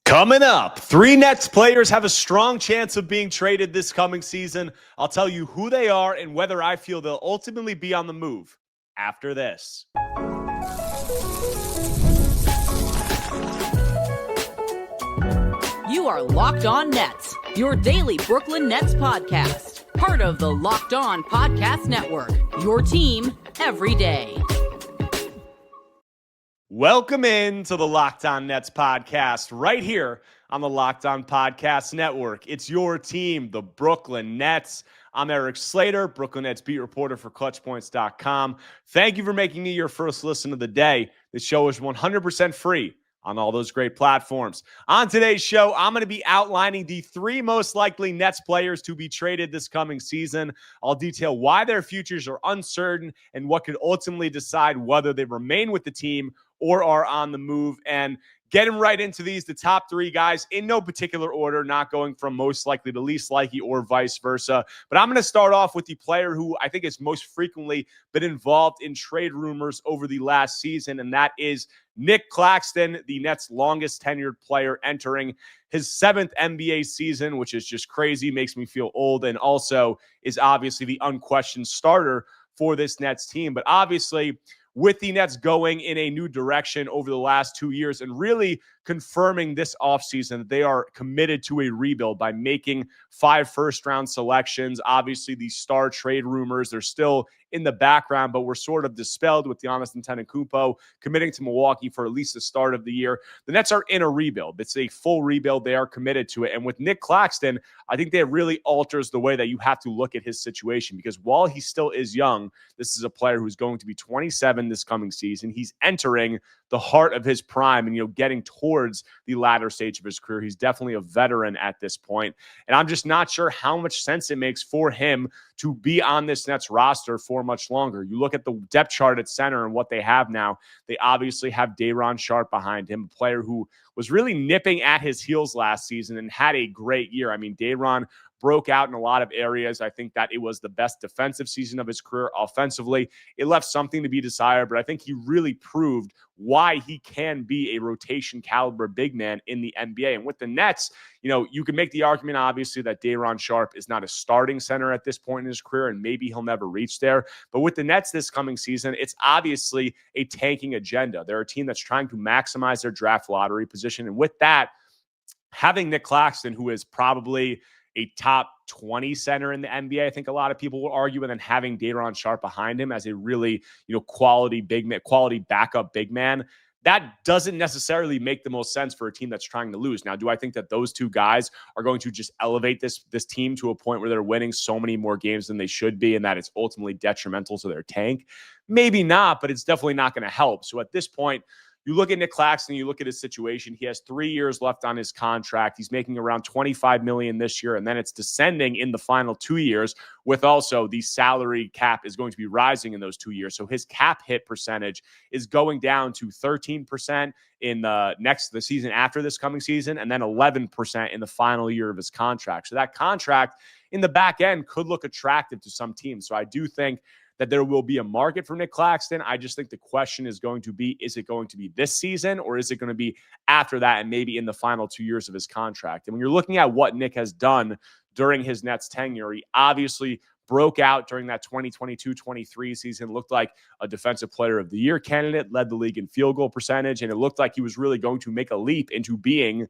Coming up, 3 Nets players have a strong chance of being traded this coming season. I'll tell you who they are and whether I feel they'll ultimately be on the move after this. You are Locked On Nets, your daily Brooklyn Nets podcast. Part of the Locked On Podcast Network, your team every day. Welcome in to the Locked On Nets podcast right here on the Locked On Podcast Network. It's your team, the Brooklyn Nets. I'm Erik Slater, Brooklyn Nets beat reporter for ClutchPoints.com. Thank you for making me your first listen of the day. This show is 100% free on all those great platforms. On today's show, I'm going to be outlining the 3 most likely Nets players to be traded this coming season. I'll detail why their futures are uncertain and what could ultimately decide whether they remain with the team or are on the move. And getting right into these, the top 3 guys in no particular order, not going from most likely to least likely or vice versa. But I'm going to start off with the player who I think has most frequently been involved in trade rumors over the last season, and that is Nic Claxton, the Nets' longest tenured player, entering his 7th NBA season, which is just crazy, makes me feel old, and also is obviously the unquestioned starter for this Nets team. But obviously, with the Nets going in a new direction over the last 2 years and really confirming this offseason that they are committed to a rebuild by making 5 first-round selections. Obviously, these star trade rumors, they're still in the background, but were sort of dispelled with Giannis Antetokounmpo committing to Milwaukee for at least the start of the year. The Nets are in a rebuild. It's a full rebuild. They are committed to it. And with Nic Claxton, I think that really alters the way that you have to look at his situation, because while he still is young, this is a player who's going to be 27 this coming season. He's entering the heart of his prime and, getting towards the latter stage of his career. He's definitely a veteran at this point. And I'm just not sure how much sense it makes for him to be on this Nets roster for much longer. You look at the depth chart at center and what they have now. They obviously have Day'Ron Sharpe behind him, a player who was really nipping at his heels last season and had a great year. I mean, Day'Ron broke out in a lot of areas. I think that it was the best defensive season of his career. Offensively, it left something to be desired, but I think he really proved why he can be a rotation caliber big man in the NBA. And with the Nets, you can make the argument, obviously, that Day'Ron Sharpe is not a starting center at this point in his career, and maybe he'll never reach there. But with the Nets this coming season, it's obviously a tanking agenda. They're a team that's trying to maximize their draft lottery position. And with that, having Nic Claxton, who is probably a top 20 center in the NBA, I think a lot of people will argue, and then having Day'Ron Sharpe behind him as a really, quality big man, quality backup big man, that doesn't necessarily make the most sense for a team that's trying to lose. Now, do I think that those 2 guys are going to just elevate this team to a point where they're winning so many more games than they should be, and that it's ultimately detrimental to their tank? Maybe not, but it's definitely not going to help. So at this point, you look at Nic Claxton, you look at his situation. He has 3 years left on his contract. He's making around $25 million this year, and then it's descending in the final 2 years, with also the salary cap is going to be rising in those 2 years. So his cap hit percentage is going down to 13% in the season after this coming season, and then 11% in the final year of his contract. So that contract in the back end could look attractive to some teams. So I do think that there will be a market for Nic Claxton. I just think the question is going to be, is it going to be this season, or is it going to be after that and maybe in the final 2 years of his contract? And when you're looking at what Nic has done during his Nets tenure, he obviously broke out during that 2022-23 season, looked like a defensive player of the year candidate, led the league in field goal percentage, and it looked like he was really going to make a leap into being,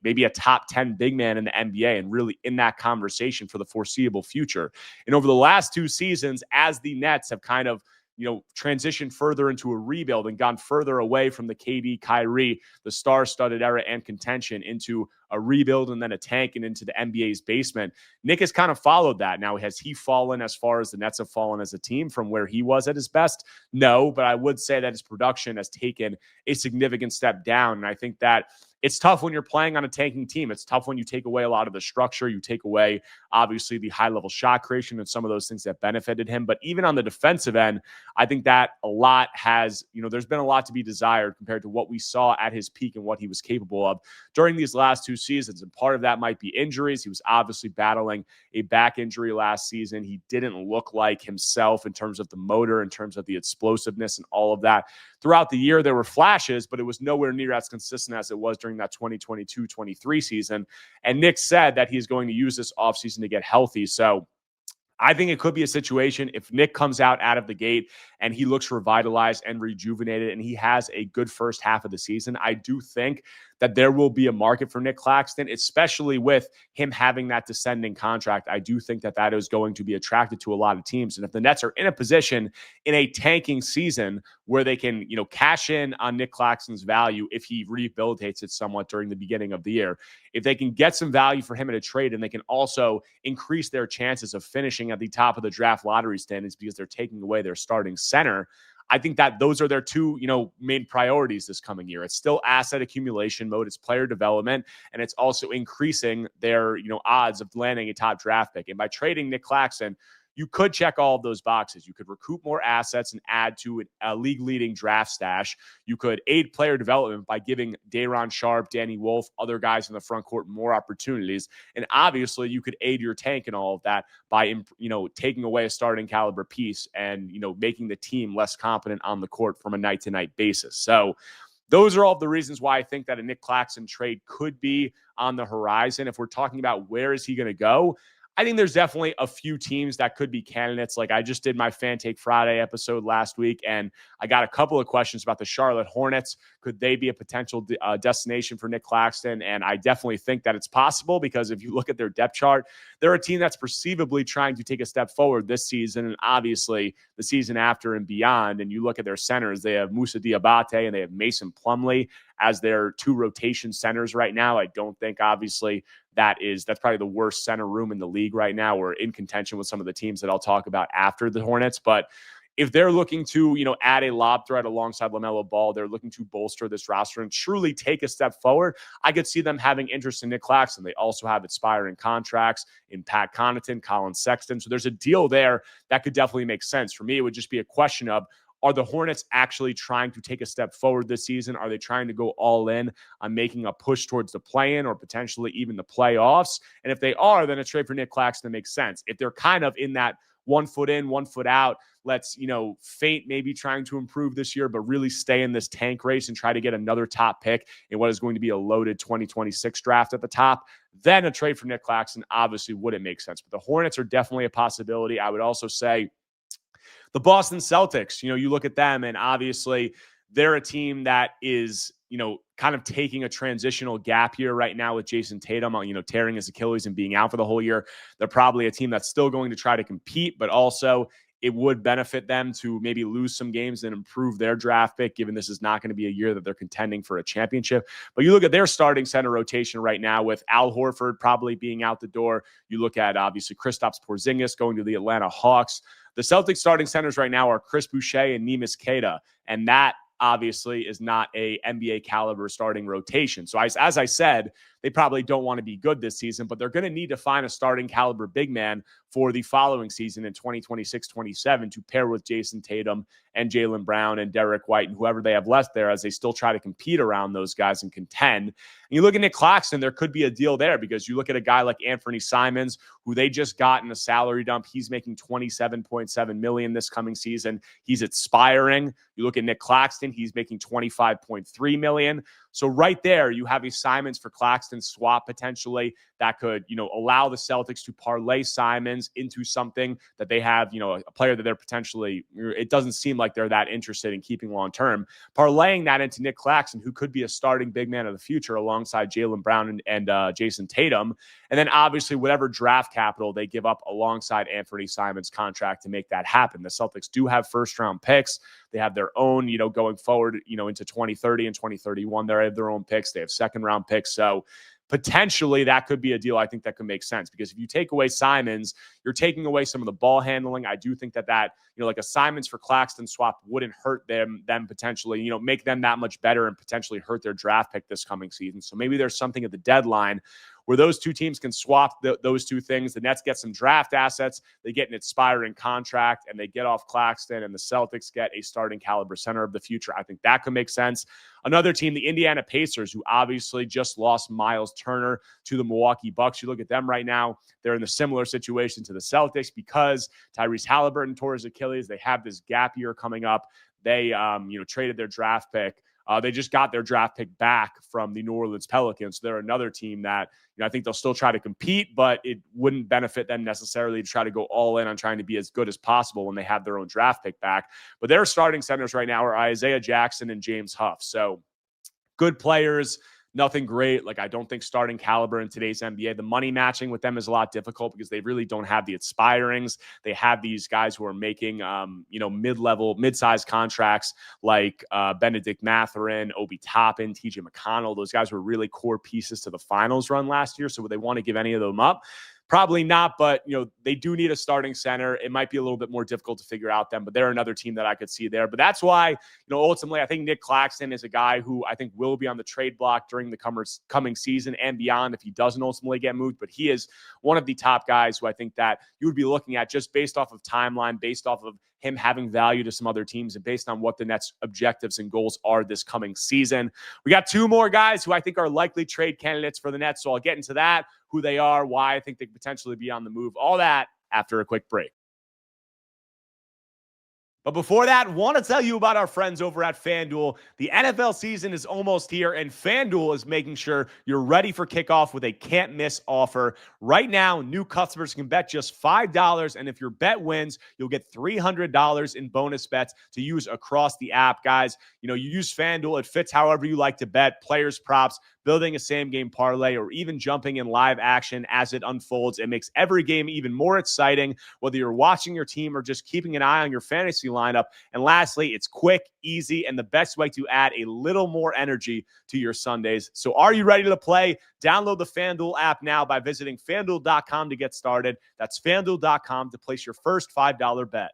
maybe a top 10 big man in the NBA and really in that conversation for the foreseeable future. And over the last 2 seasons, as the Nets have kind of transitioned further into a rebuild and gone further away from the KD, Kyrie, the star-studded era and contention into a rebuild and then a tank and into the NBA's basement, Nic has kind of followed that. Now, has he fallen as far as the Nets have fallen as a team from where he was at his best? No, but I would say that his production has taken a significant step down. And I think that it's tough when you're playing on a tanking team. It's tough when you take away a lot of the structure. You take away, obviously, the high-level shot creation and some of those things that benefited him. But even on the defensive end, I think that a lot has, there's been a lot to be desired compared to what we saw at his peak and what he was capable of during these last 2 seasons. And part of that might be injuries. He was obviously battling a back injury last season. He didn't look like himself in terms of the motor, in terms of the explosiveness and all of that. Throughout the year, there were flashes, but it was nowhere near as consistent as it was during that 2022-23 season. And Nic said that he's going to use this offseason to get healthy. So I think it could be a situation if Nic comes out of the gate and he looks revitalized and rejuvenated and he has a good first half of the season. I do think that there will be a market for Nic Claxton, especially with him having that descending contract. I do think that that is going to be attracted to a lot of teams. And if the Nets are in a position in a tanking season where they can, cash in on Nic Claxton's value if he rehabilitates it somewhat during the beginning of the year, if they can get some value for him in a trade and they can also increase their chances of finishing at the top of the draft lottery standings because they're taking away their starting center, I think that those are their two, main priorities this coming year. It's still asset accumulation mode, it's player development, and it's also increasing their, odds of landing a top draft pick. And by trading Nic Claxton, you could check all of those boxes. You could recoup more assets and add to a league-leading draft stash. You could aid player development by giving Day'Ron Sharpe, Danny Wolf, other guys in the front court more opportunities. And obviously, you could aid your tank and all of that by, taking away a starting caliber piece and, making the team less competent on the court from a night-to-night basis. So those are all the reasons why I think that a Nic Claxton trade could be on the horizon. If we're talking about where is he going to go, I think there's definitely a few teams that could be candidates. Like I just did my Fan Take Friday episode last week, and I got a couple of questions about the Charlotte Hornets. Could they be a potential destination for Nic Claxton? And I definitely think that it's possible because if you look at their depth chart, they're a team that's perceivably trying to take a step forward this season and obviously the season after and beyond. And you look at their centers, they have Moussa Diabate and they have Mason Plumlee as their two rotation centers right now. I don't think, obviously, that's probably the worst center room in the league right now. We're in contention with some of the teams that I'll talk about after the Hornets. But if they're looking to, add a lob threat alongside LaMelo Ball, they're looking to bolster this roster and truly take a step forward, I could see them having interest in Nic Claxton. They also have expiring contracts in Pat Connaughton, Colin Sexton. So there's a deal there that could definitely make sense. For me, it would just be a question of, are the Hornets actually trying to take a step forward this season? Are they trying to go all in on making a push towards the play-in or potentially even the playoffs? And if they are, then a trade for Nic Claxton makes sense. If they're kind of in that 1 foot in, 1 foot out, let's, feint maybe trying to improve this year, but really stay in this tank race and try to get another top pick in what is going to be a loaded 2026 draft at the top, then a trade for Nic Claxton obviously wouldn't make sense. But the Hornets are definitely a possibility. I would also say the Boston Celtics, you look at them and obviously they're a team that is, kind of taking a transitional gap here right now with Jason Tatum, tearing his Achilles and being out for the whole year. They're probably a team that's still going to try to compete, but also it would benefit them to maybe lose some games and improve their draft pick, given this is not going to be a year that they're contending for a championship. But you look at their starting center rotation right now with Al Horford probably being out the door. You look at, obviously, Kristaps Porzingis going to the Atlanta Hawks. The Celtics starting centers right now are Chris Boucher and Neemias Queta, and that obviously is not a NBA caliber starting rotation. So as I said, they probably don't want to be good this season, but they're going to need to find a starting caliber big man for the following season in 2026-27 to pair with Jason Tatum and Jaylen Brown and Derek White and whoever they have left there as they still try to compete around those guys and contend. And you look at Nic Claxton, there could be a deal there because you look at a guy like Anthony Simons, who they just got in a salary dump. He's making $27.7 million this coming season. He's expiring. You look at Nic Claxton, he's making $25.3 million. So right there, you have a Simons for Claxton swap potentially that could, allow the Celtics to parlay Simons into something that they have, a player that they're potentially, it doesn't seem like they're that interested in keeping long-term. Parlaying that into Nic Claxton, who could be a starting big man of the future alongside Jaylen Brown and Jason Tatum. And then obviously whatever draft capital they give up alongside Anthony Simons' contract to make that happen. The Celtics do have first-round picks. They have their own, going forward, into 2030 and 2031. They have their own picks. They have second-round picks. So potentially that could be a deal I think that could make sense because if you take away Simons, you're taking away some of the ball handling. I do think that like assignments for Claxton swap wouldn't hurt them potentially, make them that much better and potentially hurt their draft pick this coming season. So maybe there's something at the deadline where those two teams can swap those two things. The Nets get some draft assets, they get an expiring contract, and they get off Claxton, and the Celtics get a starting caliber center of the future. I think that could make sense. Another team, the Indiana Pacers, who obviously just lost Miles Turner to the Milwaukee Bucks. You look at them right now, they're in a similar situation to the Celtics because Tyrese Halliburton tore his Achilles. They have this gap year coming up. They, traded their draft pick. They just got their draft pick back from the New Orleans Pelicans. So they're another team that, I think they'll still try to compete, but it wouldn't benefit them necessarily to try to go all in on trying to be as good as possible when they have their own draft pick back. But their starting centers right now are Isaiah Jackson and James Huff. So good players. Nothing great. Like, I don't think starting caliber in today's NBA. The money matching with them is a lot difficult because they really don't have the expirings. They have these guys who are making, mid-sized contracts like Benedict Mathurin, Obi Toppin, TJ McConnell. Those guys were really core pieces to the finals run last year. So would they want to give any of them up? Probably not, but, they do need a starting center. It might be a little bit more difficult to figure out them, but they're another team that I could see there. But that's why, ultimately, I think Nic Claxton is a guy who I think will be on the trade block during the coming season and beyond if he doesn't ultimately get moved. But he is one of the top guys who I think that you would be looking at just based off of timeline, based off of him having value to some other teams, and based on what the Nets' objectives and goals are this coming season. We got two more guys who I think are likely trade candidates for the Nets, so I'll get into that, who they are, why I think they could potentially be on the move, all that after a quick break. But before that, I want to tell you about our friends over at FanDuel. The NFL season is almost here, and FanDuel is making sure you're ready for kickoff with a can't-miss offer. Right now, new customers can bet just $5, and if your bet wins, you'll get $300 in bonus bets to use across the app. Guys, you use FanDuel. It fits however you like to bet, players, props, building a same-game parlay, or even jumping in live action as it unfolds. It makes every game even more exciting, whether you're watching your team or just keeping an eye on your fantasy lineup. And lastly, it's quick, easy, and the best way to add a little more energy to your Sundays. So are you ready to play? Download the FanDuel app now by visiting FanDuel.com to get started. That's FanDuel.com to place your first $5 bet.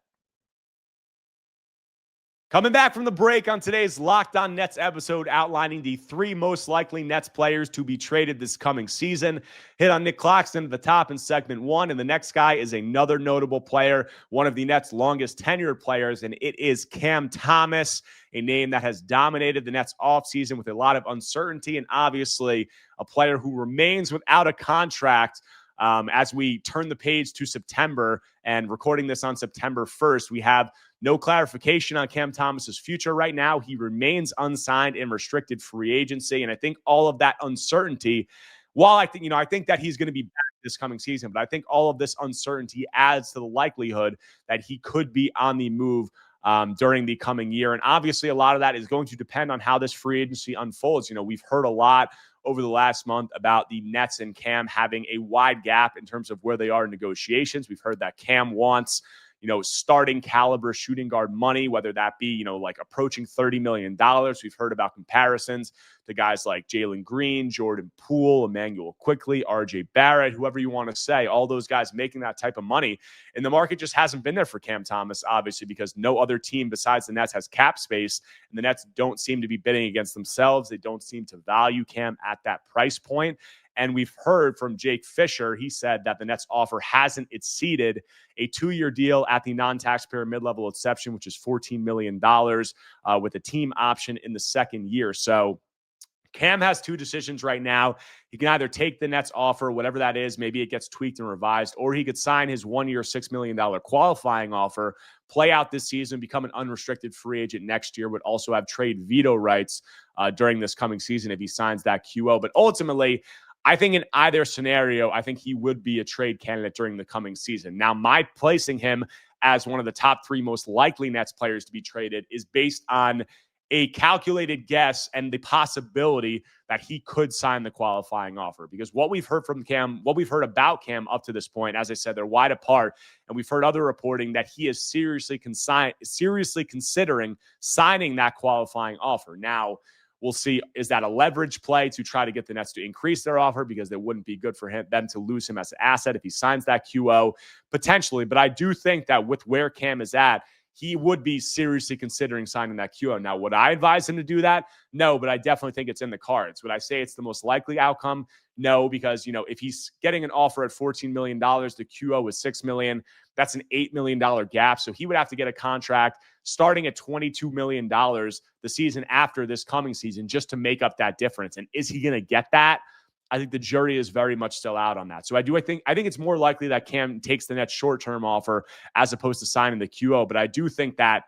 Coming back from the break on today's Locked On Nets episode, outlining the three most likely Nets players to be traded this coming season. Hit on Nic Claxton at the top in segment one, and the next guy is another notable player, one of the Nets' longest tenured players, and it is Cam Thomas, a name that has dominated the Nets offseason with a lot of uncertainty, and obviously a player who remains without a contract. As we turn the page to September and recording this on September 1st, we have no clarification on Cam Thomas's future right now. He remains unsigned in restricted free agency. And I think all of that uncertainty, while I think that he's going to be back this coming season, but I think all of this uncertainty adds to the likelihood that he could be on the move during the coming year. And obviously a lot of that is going to depend on how this free agency unfolds. We've heard a lot over the last month about the Nets and Cam having a wide gap in terms of where they are in negotiations. We've heard that Cam wants, starting caliber shooting guard money, whether that be, like approaching $30 million. We've heard about comparisons to guys like Jalen Green, Jordan Poole, Emmanuel Quickley, RJ Barrett, whoever you want to say, all those guys making that type of money. And the market just hasn't been there for Cam Thomas, obviously, because no other team besides the Nets has cap space, and the Nets don't seem to be bidding against themselves. They don't seem to value Cam at that price point. And we've heard from Jake Fisher, he said that the Nets offer hasn't exceeded a 2-year deal at the non-taxpayer mid-level exception, which is $14 million with a team option in the second year. So Cam has two decisions right now. He can either take the Nets offer, whatever that is, maybe it gets tweaked and revised, or he could sign his 1-year, $6 million qualifying offer, play out this season, become an unrestricted free agent next year, would also have trade veto rights during this coming season if he signs that QO. But ultimately, I think in either scenario, I think he would be a trade candidate during the coming season. Now, my placing him as one of the top 3 most likely Nets players to be traded is based on a calculated guess and the possibility that he could sign the qualifying offer. Because what we've heard from Cam, what we've heard about Cam up to this point, as I said, they're wide apart. And we've heard other reporting that he is seriously considering signing that qualifying offer. Now, We'll see, is that a leverage play to try to get the Nets to increase their offer because it wouldn't be good for them to lose him as an asset if he signs that QO? Potentially. But I do think that with where Cam is at, he would be seriously considering signing that QO. Now, would I advise him to do that? No, but I definitely think it's in the cards. Would I say it's the most likely outcome? No, because, if he's getting an offer at $14 million, the QO is $6 million. That's an $8 million gap. So he would have to get a contract starting at $22 million the season after this coming season just to make up that difference. And is he going to get that? I think the jury is very much still out on that. So I think it's more likely that Cam takes the Nets short-term offer as opposed to signing the QO. But I do think that,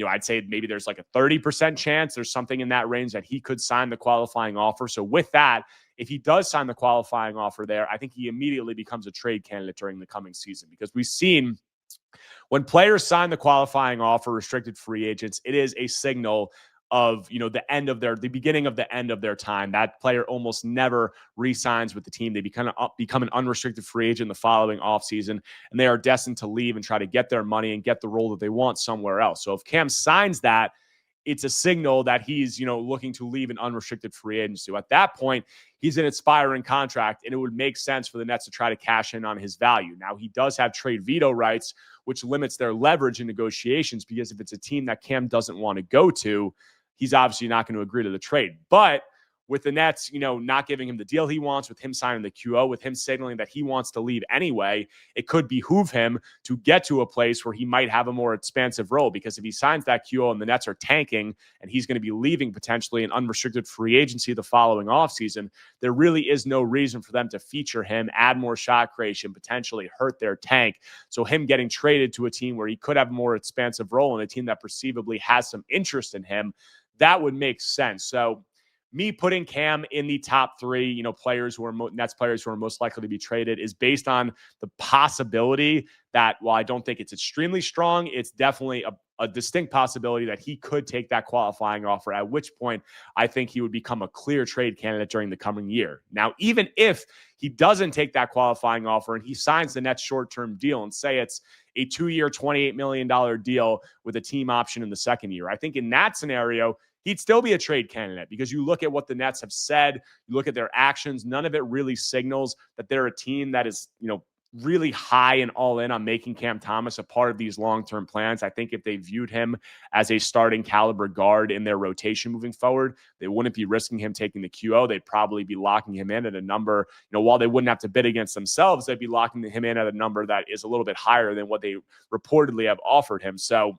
I'd say maybe there's like a 30% chance, there's something in that range that he could sign the qualifying offer. So with that, if he does sign the qualifying offer there, I think he immediately becomes a trade candidate during the coming season, because we've seen when players sign the qualifying offer, restricted free agents, it is a signal of, the beginning of the end of their time. That player almost never re-signs with the team. They become an unrestricted free agent the following offseason, and they are destined to leave and try to get their money and get the role that they want somewhere else. So if Cam signs that, it's a signal that he's, looking to leave an unrestricted free agency. So at that point, he's an expiring contract, and it would make sense for the Nets to try to cash in on his value. Now, he does have trade veto rights, which limits their leverage in negotiations, because if it's a team that Cam doesn't want to go to, he's obviously not going to agree to the trade. But with the Nets, not giving him the deal he wants, with him signing the QO, with him signaling that he wants to leave anyway, it could behoove him to get to a place where he might have a more expansive role. Because if he signs that QO and the Nets are tanking and he's going to be leaving potentially an unrestricted free agency the following offseason, there really is no reason for them to feature him, add more shot creation, potentially hurt their tank. So him getting traded to a team where he could have a more expansive role, and a team that perceivably has some interest in him, that would make sense. So me putting Cam in the top three, players who are Nets players who are most likely to be traded, is based on the possibility that, while I don't think it's extremely strong, it's definitely a distinct possibility that he could take that qualifying offer, at which point I think he would become a clear trade candidate during the coming year. Now, even if he doesn't take that qualifying offer and he signs the Nets short-term deal, and say it's a 2-year, $28 million deal with a team option in the second year, I think in that scenario, he'd still be a trade candidate, because you look at what the Nets have said, you look at their actions, none of it really signals that they're a team that is, really high and all in on making Cam Thomas a part of these long-term plans. I think if they viewed him as a starting caliber guard in their rotation moving forward, they wouldn't be risking him taking the QO. They'd probably be locking him in at a number, while they wouldn't have to bid against themselves, they'd be locking him in at a number that is a little bit higher than what they reportedly have offered him. So,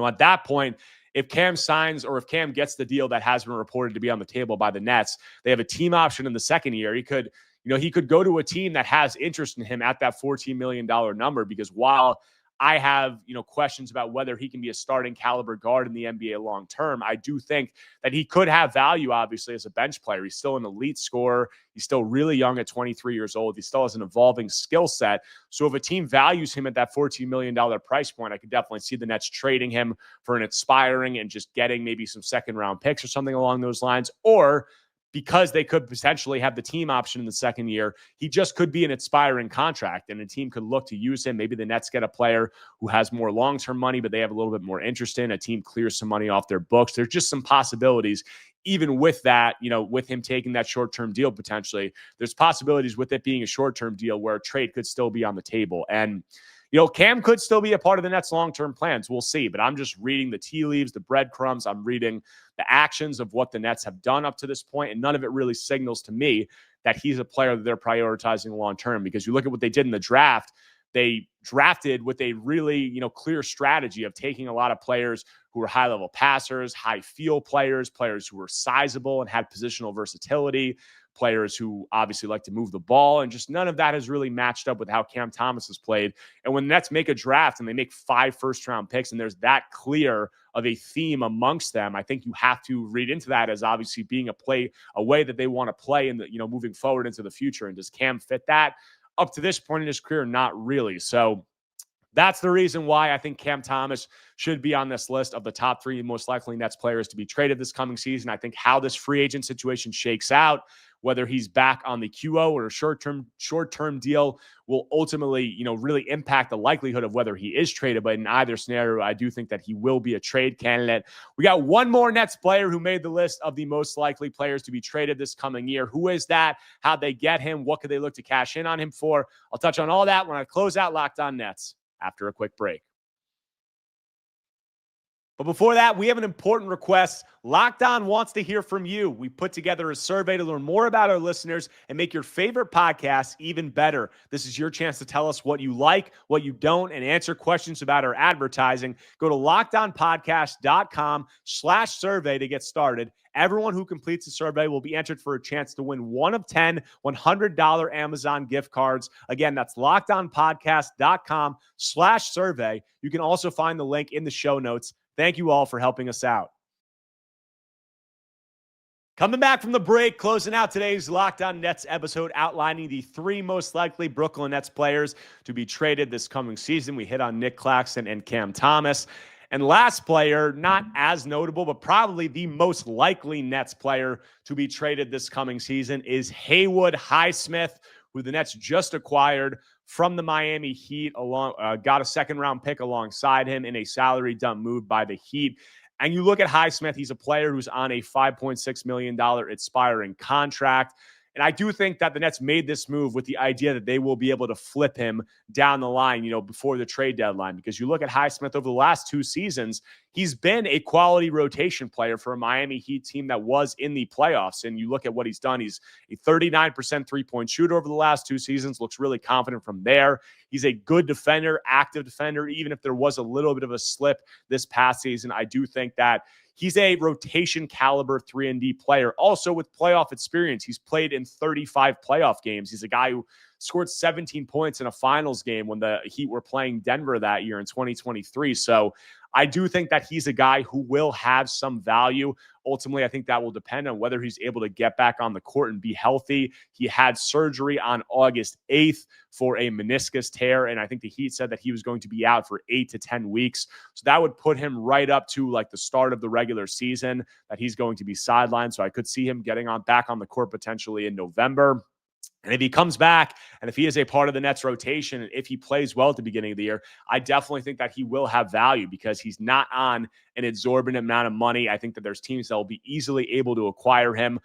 at that point, if Cam signs, or if Cam gets the deal that has been reported to be on the table by the Nets, they have a team option in the second year. He could go to a team that has interest in him at that $14 million number, because while I have, questions about whether he can be a starting caliber guard in the NBA long term, I do think that he could have value, obviously, as a bench player. He's still an elite scorer. He's still really young at 23 years old. He still has an evolving skill set. So if a team values him at that $14 million price point, I could definitely see the Nets trading him for an expiring and just getting maybe some second-round picks or something along those lines. Or, because they could potentially have the team option in the second year, he just could be an expiring contract, and a team could look to use him. Maybe the Nets get a player who has more long-term money, but they have a little bit more interest in. A team clears some money off their books. There's just some possibilities. Even with that, with him taking that short-term deal potentially, there's possibilities with it being a short-term deal where a trade could still be on the table. And Cam could still be a part of the Nets' long-term plans. We'll see. But I'm just reading the tea leaves, the breadcrumbs. I'm reading the actions of what the Nets have done up to this point, and none of it really signals to me that he's a player that they're prioritizing long-term. Because you look at what they did in the draft, they drafted with a really, clear strategy of taking a lot of players who were high-level passers, high-feel players, players who were sizable and had positional versatility, players who obviously like to move the ball, and just none of that has really matched up with how Cam Thomas has played. And when the Nets make a draft and they make 5 first-round picks, and there's that clear of a theme amongst them, I think you have to read into that as obviously being a way that they want to play in the, moving forward into the future. And does Cam fit that? Up to this point in his career, not really. So that's the reason why I think Cam Thomas should be on this list of the top 3 most likely Nets players to be traded this coming season. I think how this free agent situation shakes out whether he's back on the QO or a short-term deal will ultimately, really impact the likelihood of whether he is traded. But in either scenario, I do think that he will be a trade candidate. We got one more Nets player who made the list of the most likely players to be traded this coming year. Who is that? How'd they get him? What could they look to cash in on him for? I'll touch on all that when I close out Locked On Nets after a quick break. But before that, we have an important request. Locked On wants to hear from you. We put together a survey to learn more about our listeners and make your favorite podcasts even better. This is your chance to tell us what you like, what you don't, and answer questions about our advertising. Go to lockedonpodcast.com/survey to get started. Everyone who completes the survey will be entered for a chance to win one of 10 $100 Amazon gift cards. Again, that's lockedonpodcast.com/survey. You can also find the link in the show notes. Thank you all for helping us out. Coming back from the break, closing out today's Locked On Nets episode, outlining the three most likely Brooklyn Nets players to be traded this coming season. We hit on Nic Claxton and Cam Thomas. And last player, not as notable, but probably the most likely Nets player to be traded this coming season is Haywood Highsmith, who the Nets just acquired from the Miami Heat, got a second-round pick alongside him in a salary dump move by the Heat. And you look at Highsmith, he's a player who's on a $5.6 million expiring contract. And I do think that the Nets made this move with the idea that they will be able to flip him down the line, before the trade deadline. Because you look at Highsmith over the last two seasons, he's been a quality rotation player for a Miami Heat team that was in the playoffs. And you look at what he's done. He's a 39% three-point shooter over the last two seasons, looks really confident from there. He's a good defender, active defender, even if there was a little bit of a slip this past season. I do think that he's a rotation caliber 3-and-D player, also with playoff experience. He's played in 35 playoff games. He's a guy who scored 17 points in a finals game when the Heat were playing Denver that year in 2023. So I do think that he's a guy who will have some value. Ultimately, I think that will depend on whether he's able to get back on the court and be healthy. He had surgery on August 8th for a meniscus tear, and I think the Heat said that he was going to be out for 8 to 10 weeks. So that would put him right up to like the start of the regular season, that he's going to be sidelined. So I could see him getting back on the court potentially in November. And if he comes back and if he is a part of the Nets rotation, and if he plays well at the beginning of the year, I definitely think that he will have value because he's not on an exorbitant amount of money. I think that there's teams that will be easily able to acquire him.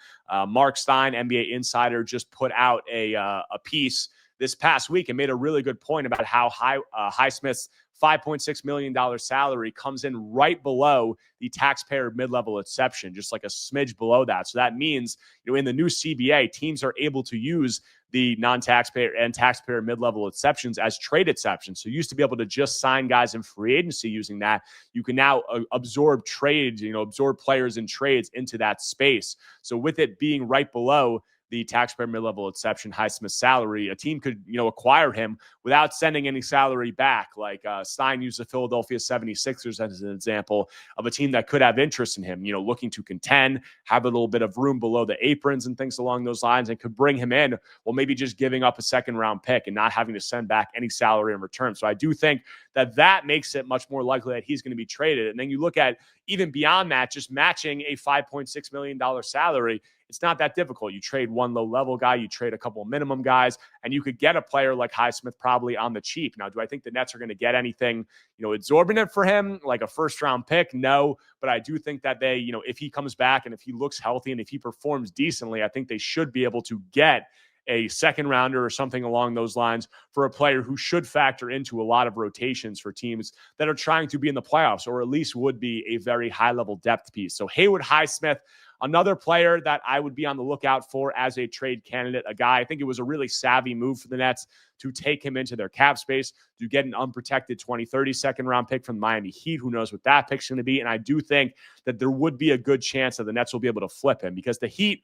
Mark Stein, NBA insider, just put out a piece this past week and made a really good point about how Highsmith's $5.6 million salary comes in right below the taxpayer mid-level exception, just like a smidge below that. So that means, in the new CBA, teams are able to use the non-taxpayer and taxpayer mid-level exceptions as trade exceptions. So you used to be able to just sign guys in free agency using that. You can now absorb trades, absorb players in trades into that space. So with it being right below the taxpayer mid-level exception, Highsmith's salary, a team could, acquire him without sending any salary back. Like Stein used the Philadelphia 76ers as an example of a team that could have interest in him, looking to contend, have a little bit of room below the aprons and things along those lines, and could bring him in, well, maybe just giving up a second-round pick and not having to send back any salary in return. So I do think that makes it much more likely that he's going to be traded. And then you look at even beyond that, just matching a $5.6 million salary, it's not that difficult. You trade one low-level guy, you trade a couple of minimum guys, and you could get a player like Highsmith probably on the cheap. Now, do I think the Nets are going to get anything, exorbitant for him, like a first-round pick? No, but I do think that they, if he comes back and if he looks healthy and if he performs decently, I think they should be able to get a second rounder or something along those lines for a player who should factor into a lot of rotations for teams that are trying to be in the playoffs, or at least would be a very high-level depth piece. So Haywood Highsmith, another player that I would be on the lookout for as a trade candidate, a guy, I think it was a really savvy move for the Nets to take him into their cap space, to get an unprotected 2030 second-round pick from the Miami Heat. Who knows what that pick's going to be? And I do think that there would be a good chance that the Nets will be able to flip him, because the Heat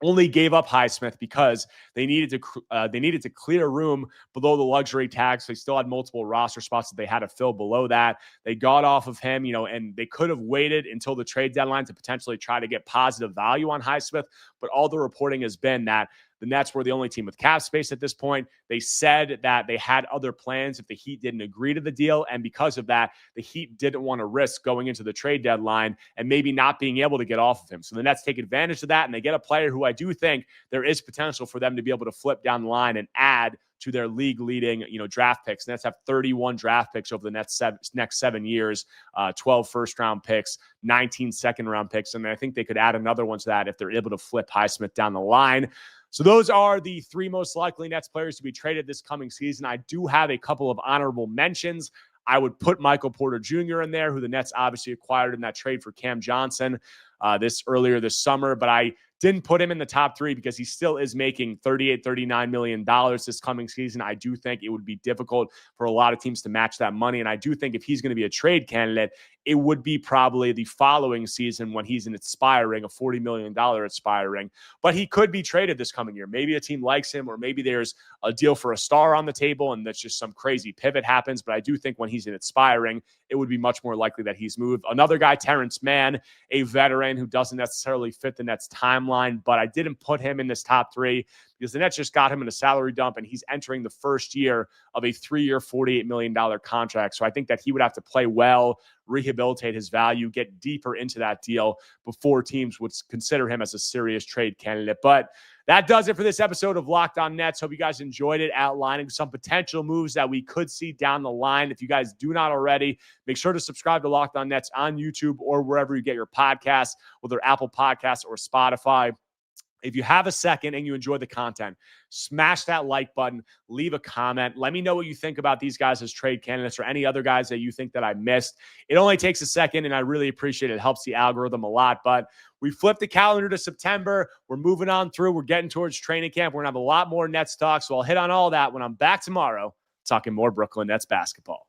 only gave up Highsmith because they needed to clear room below the luxury tax. They still had multiple roster spots that they had to fill below that. They got off of him, and they could have waited until the trade deadline to potentially try to get positive value on Highsmith. But all the reporting has been that The Nets were the only team with cap space at this point. They said that they had other plans if the Heat didn't agree to the deal. And because of that, the Heat didn't want to risk going into the trade deadline and maybe not being able to get off of him. So the Nets take advantage of that, and they get a player who I do think there is potential for them to be able to flip down the line and add to their league-leading, draft picks. The Nets have 31 draft picks over the next 7 years, 12 first-round picks, 19 second-round picks, and I think they could add another one to that if they're able to flip Highsmith down the line. So those are the 3 most likely Nets players to be traded this coming season. I do have a couple of honorable mentions. I would put Michael Porter Jr. in there, who the Nets obviously acquired in that trade for Cam Johnson earlier this summer, but I didn't put him in the top 3 because he still is making $39 million this coming season. I do think it would be difficult for a lot of teams to match that money. And I do think if he's going to be a trade candidate, it would be probably the following season when he's a $40 million expiring. But he could be traded this coming year. Maybe a team likes him, or maybe there's a deal for a star on the table and that's just some crazy pivot happens. But I do think when he's an expiring, it would be much more likely that he's moved. Another guy, Terrence Mann, a veteran who doesn't necessarily fit the Nets timeline, but I didn't put him in this top 3 because the Nets just got him in a salary dump and he's entering the first year of a 3-year, $48 million contract. So I think that he would have to play well, rehabilitate his value, get deeper into that deal before teams would consider him as a serious trade candidate. But that does it for this episode of Locked On Nets. Hope you guys enjoyed it, outlining some potential moves that we could see down the line. If you guys do not already, make sure to subscribe to Locked On Nets on YouTube or wherever you get your podcasts, whether Apple Podcasts or Spotify. If you have a second and you enjoy the content, smash that like button, leave a comment. Let me know what you think about these guys as trade candidates or any other guys that you think that I missed. It only takes a second, and I really appreciate it. It helps the algorithm a lot. But we flipped the calendar to September. We're moving on through. We're getting towards training camp. We're going to have a lot more Nets talk, so I'll hit on all that when I'm back tomorrow talking more Brooklyn Nets basketball.